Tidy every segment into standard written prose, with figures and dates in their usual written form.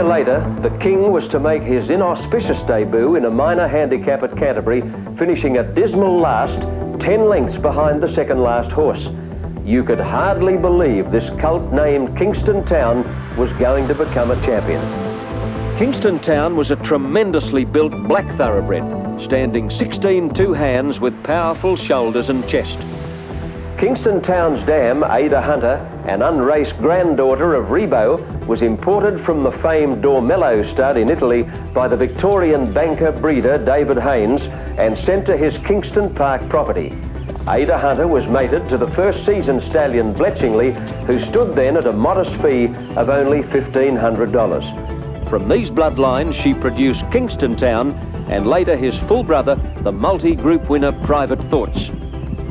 later, the King was to make his inauspicious debut in a minor handicap at Canterbury, finishing a dismal last, 10 lengths behind the second last horse. You could hardly believe this colt named Kingston Town was going to become a champion. Kingston Town was a tremendously built black thoroughbred, standing 16 two hands with powerful shoulders and chest. Kingston Town's dam, Ada Hunter, an unraced granddaughter of Beau, was imported from the famed Dormello stud in Italy by the Victorian banker breeder David Haynes and sent to his Kingston Park property. Ada Hunter was mated to the first season stallion Bletchingley, who stood then at a modest fee of only $1,500. From these bloodlines she produced Kingston Town and later his full brother, the multi-group winner Private Thoughts.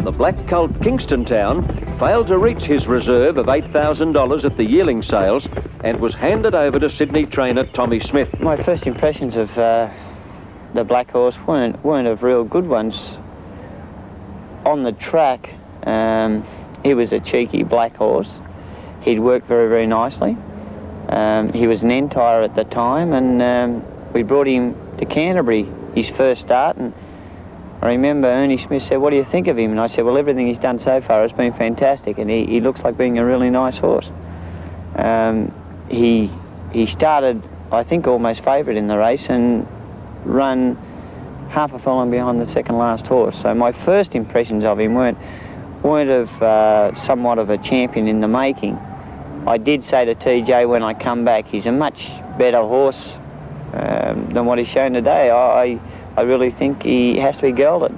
The black colt Kingston Town failed to reach his reserve of $8,000 at the yearling sales and was handed over to Sydney trainer Tommy Smith. My first impressions of the black horse weren't of real good ones. On the track, he was a cheeky black horse. He'd worked very, very nicely. He was an entire at the time, and we brought him to Canterbury, his first start, and I remember Ernie Smith said, "What do you think of him?" And I said, "Well, everything he's done so far has been fantastic, and he looks like being a really nice horse." He started, I think, almost favourite in the race and run half a furlong behind the second last horse. So my first impressions of him weren't of somewhat of a champion in the making. I did say to TJ when I come back, he's a much better horse than what he's shown today. I really think he has to be gelded.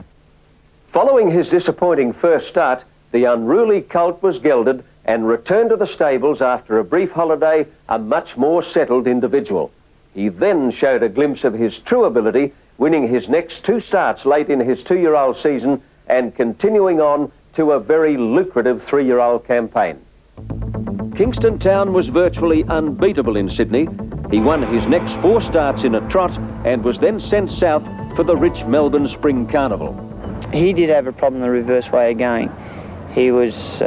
Following his disappointing first start, the unruly colt was gelded and returned to the stables after a brief holiday, a much more settled individual. He then showed a glimpse of his true ability, winning his next two starts late in his two-year-old season and continuing on to a very lucrative three-year-old campaign. Kingston Town was virtually unbeatable in Sydney. He won his next 4 starts in a trot and was then sent south for the rich Melbourne Spring Carnival. He did have a problem the reverse way of going. He was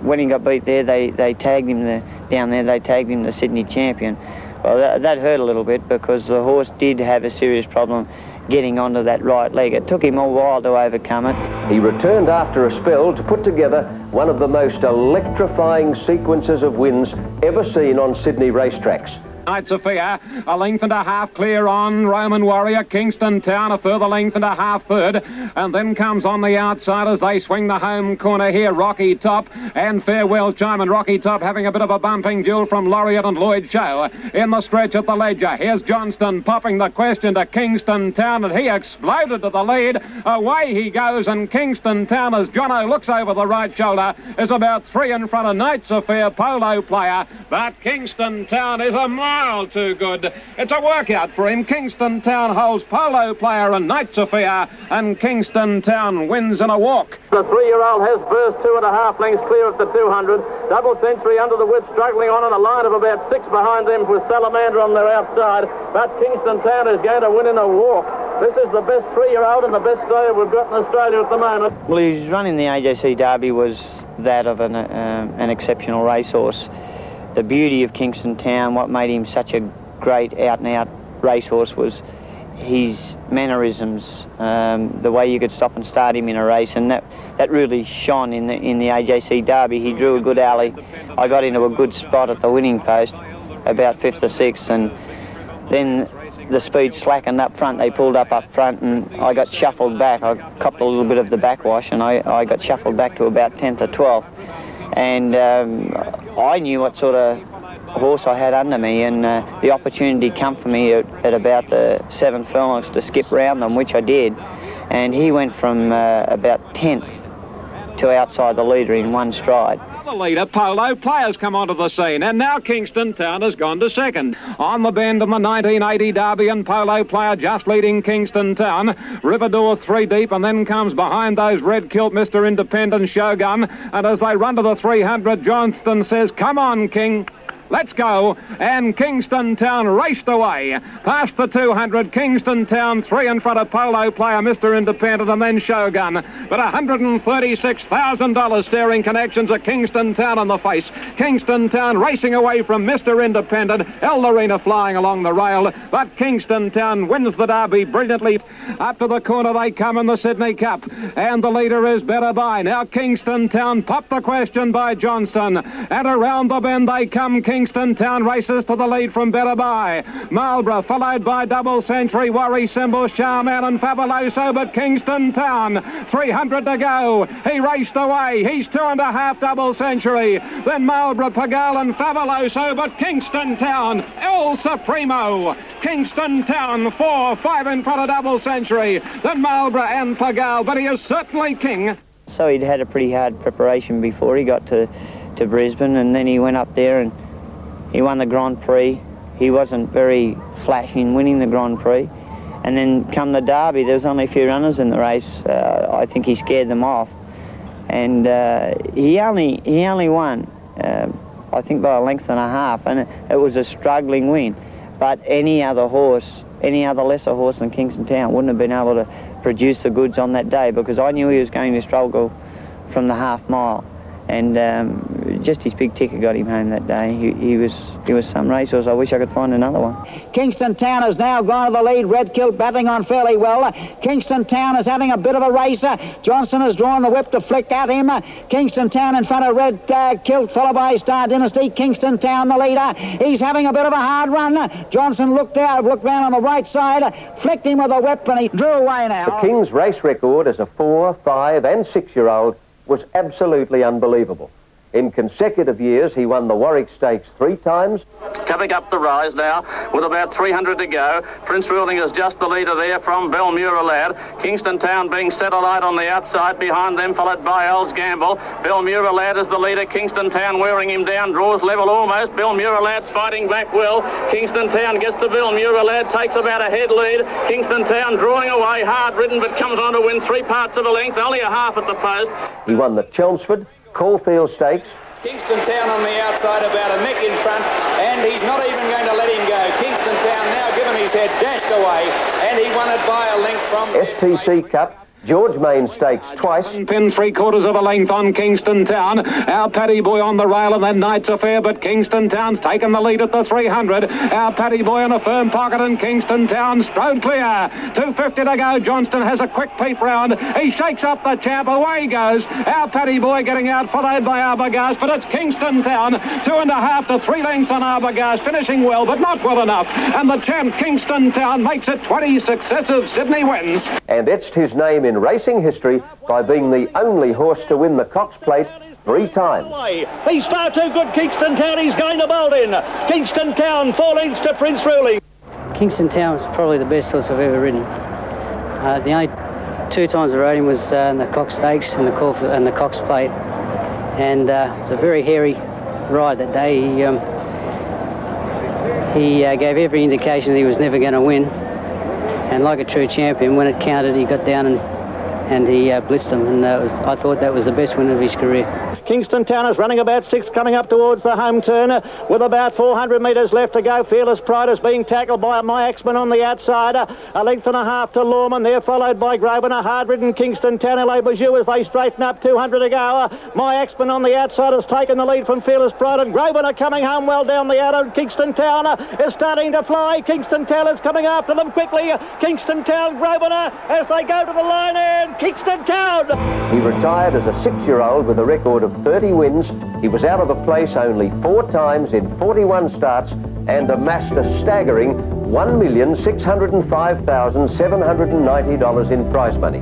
when he got beat there, they tagged him down there, they tagged him the Sydney champion. Well, that hurt a little bit because the horse did have a serious problem getting onto that right leg. It took him a while to overcome it. He returned after a spell to put together one of the most electrifying sequences of wins ever seen on Sydney racetracks. Knight Sophia, a length and a half clear on Roman Warrior. Kingston Town, a further length and a half third. And then comes on the outside as they swing the home corner here, Rocky Top and Farewell Chime. And Rocky Top having a bit of a bumping duel from Laureate and Lloyd Show. In the stretch at the Ledger, here's Johnston popping the question to Kingston Town, and he exploded to the lead. Away he goes, and Kingston Town, as Jono looks over the right shoulder, is about 3 in front of Knight Sophia, polo player. But Kingston Town is a mile too good. It's a workout for him. Kingston Town holds polo player and Knight Sophia, and Kingston Town wins in a walk. The 3-year-old has burst 2.5 lengths clear at the 200. Double century under the whip, struggling on in a line of about 6 behind them with Salamander on their outside. But Kingston Town is going to win in a walk. This is the best 3-year-old and the best stayer we've got in Australia at the moment. Well, his run in the AJC Derby was that of an exceptional racehorse. The beauty of Kingston Town, what made him such a great out-and-out racehorse, was his mannerisms, the way you could stop and start him in a race, and that really shone in the AJC Derby. He drew a good alley. I got into a good spot at the winning post, about 5th or 6th, and then the speed slackened up front. They pulled up front, and I got shuffled back. I copped a little bit of the backwash, and I got shuffled back to about 10th or 12th. And I knew what sort of horse I had under me, and the opportunity come for me at about the 7 furlongs to skip round them, which I did. And he went from about 10th to outside the leader in one stride. The leader, Polo Players, come onto the scene, and now Kingston Town has gone to second. On the bend in the 1980 Derby, and Polo Player just leading Kingston Town. Riverdor 3 deep, and then comes behind those red kilt Mr. Independent Shogun. And as they run to the 300, Johnston says, "Come on, King." Let's go. And Kingston Town raced away. Past the 200, Kingston Town 3 in front of Polo Player, Mr. Independent, and then Shogun. But $136,000 staring connections at Kingston Town on the face. Kingston Town racing away from Mr. Independent. El Lorena flying along the rail. But Kingston Town wins the Derby brilliantly. Up to the corner they come in the Sydney Cup. And the leader is Better By. Now Kingston Town popped the question by Johnston. And around the bend they come. Kingston Town races to the lead from Better By. Marlborough followed by Double Century, Worry Symbol, Charman and Fabuloso. But Kingston Town, 300 to go. He raced away. He's 2.5 Double Century. Then Marlborough, Pagal and Fabuloso. But Kingston Town, El Supremo. Kingston Town, 4-5 in front of Double Century. Then Marlborough and Pagal, but he is certainly king. So he'd had a pretty hard preparation before he got to Brisbane, and then he went up there and he won the Grand Prix. He wasn't very flashy in winning the Grand Prix. And then come the Derby, there was only a few runners in the race. I think he scared them off. And he only won, I think by a length and a half, and it was a struggling win. But any other horse, any other lesser horse than Kingston Town wouldn't have been able to produce the goods on that day, because I knew he was going to struggle from the half mile. And just his big ticker got him home that day. He was some racehorse. I wish I could find another one. Kingston Town has now gone to the lead. Red Kilt battling on fairly well. Kingston Town is having a bit of a race. Johnson has drawn the whip to flick at him. Kingston Town in front of Red Kilt, followed by Star Dynasty. Kingston Town the leader. He's having a bit of a hard run. Johnson looked round on the right side, flicked him with a whip, and he drew away now. The King's race record as a 4, 5 and 6-year-old was absolutely unbelievable. In consecutive years, he won the Warwick Stakes 3 times. Coming up the rise now with about 300 to go. Prince Ruling is just the leader there from Bernborough Lad. Kingston Town being set alight on the outside behind them, followed by Earl's Gamble. Bernborough Lad is the leader. Kingston Town wearing him down, draws level almost. Bernborough Lad's fighting back well. Kingston Town gets to Bernborough Lad, takes about a head lead. Kingston Town drawing away, hard ridden, but comes on to win 3 parts of a length, only a half at the post. He won the Chelmsford, Caulfield Stakes. Kingston Town on the outside, about a neck in front, and he's not even going to let him go. Kingston Town now given his head, dashed away, and he won it by a length from... STC Cup, George Main Stakes twice. Pin 3/4 of a length on Kingston Town. Our Paddy Boy on the rail, and then Knight's Affair, but Kingston Town's taken the lead at the 300. Our Paddy Boy in a firm pocket, and Kingston Town strode clear. 250 to go. Johnston has a quick peep round. He shakes up the champ. Away he goes. Our Paddy Boy getting out, followed by Arbogast, but it's Kingston Town. 2.5 to 3 lengths on Arbogast, finishing well, but not well enough. And the champ, Kingston Town, makes it 20 successive Sydney wins. And etched his name in racing history by being the only horse to win the Cox Plate 3 times. He's far too good, Kingston Town. He's going to bolt in. Kingston Town, 4 lengths to Prince Ruling. Kingston Town was probably the best horse I've ever ridden. The only 2 times I rode him was in the Cox Stakes and the Caulfield and the Cox Plate. And it was a very hairy ride that day. He gave every indication that he was never going to win. And like a true champion, when it counted, he got down and he blitzed him. And I thought that was the best win of his career. Kingston Town is running about 6, coming up towards the home turn with about 400 metres left to go. Fearless Pride is being tackled by my Axman on the outside. A length and a half to Lorman there, followed by Graben. A hard-ridden Kingston Town and Bajou as they straighten up. 200 to go. My Axman on the outside has taken the lead from Fearless Pride, and Graben are coming home well down the outer. Kingston Town is starting to fly. Kingston Town is coming after them quickly. Kingston Town, Graben as they go to the line, and Kingston Town. He retired as a 6-year-old with a record of 30 wins. He was out of a place only 4 times in 41 starts and amassed a staggering $1,605,790 in prize money.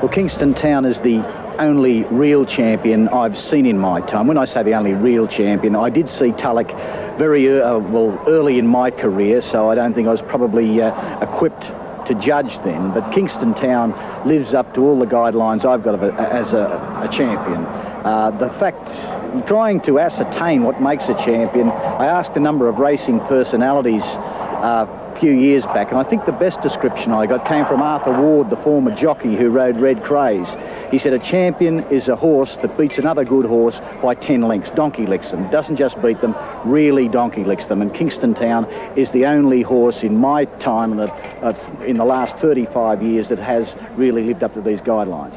Well, Kingston Town is the only real champion I've seen in my time. When I say the only real champion, I did see Tulloch very early in my career, so I don't think I was probably equipped to judge then. But Kingston Town lives up to all the guidelines I've got as a champion. The fact, trying to ascertain what makes a champion, I asked a number of racing personalities few years back, and I think the best description I got came from Arthur Ward, the former jockey who rode Red Craze. He said a champion is a horse that beats another good horse by 10 lengths, donkey licks them. Doesn't just beat them, really donkey licks them. And Kingston Town is the only horse in my time in the last 35 years that has really lived up to these guidelines.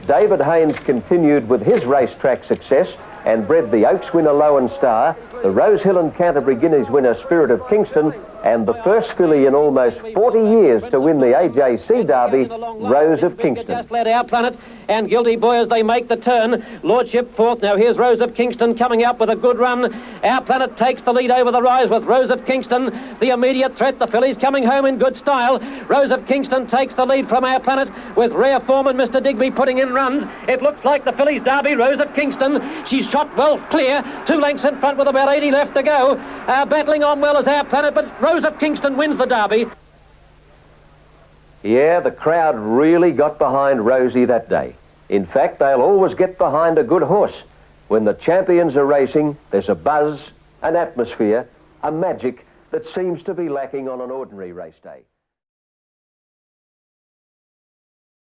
David Haynes continued with his racetrack success and bred the Oaks winner Lowen Star, the Rose Hill and Canterbury Guineas winner Spirit of Kingston, and the first filly in almost 40 years to win the AJC Derby, Rose of Kingston. Just led Our Planet and Guilty Boy as they make the turn. Lordship fourth. Now here's Rose of Kingston coming up with a good run. Our Planet takes the lead over the rise with Rose of Kingston. The immediate threat, the fillies coming home in good style. Rose of Kingston takes the lead from Our Planet with Rare Form and Mr. Digby putting in runs. It looks like the fillies Derby, Rose of Kingston. She's shot well clear. 2 lengths in front with about 80 left to go. Battling on well as Our Planet, but Rose of Kingston wins the Derby. Yeah, the crowd really got behind Rosie that day. In fact, they'll always get behind a good horse. When the champions are racing, there's a buzz, an atmosphere, a magic that seems to be lacking on an ordinary race day.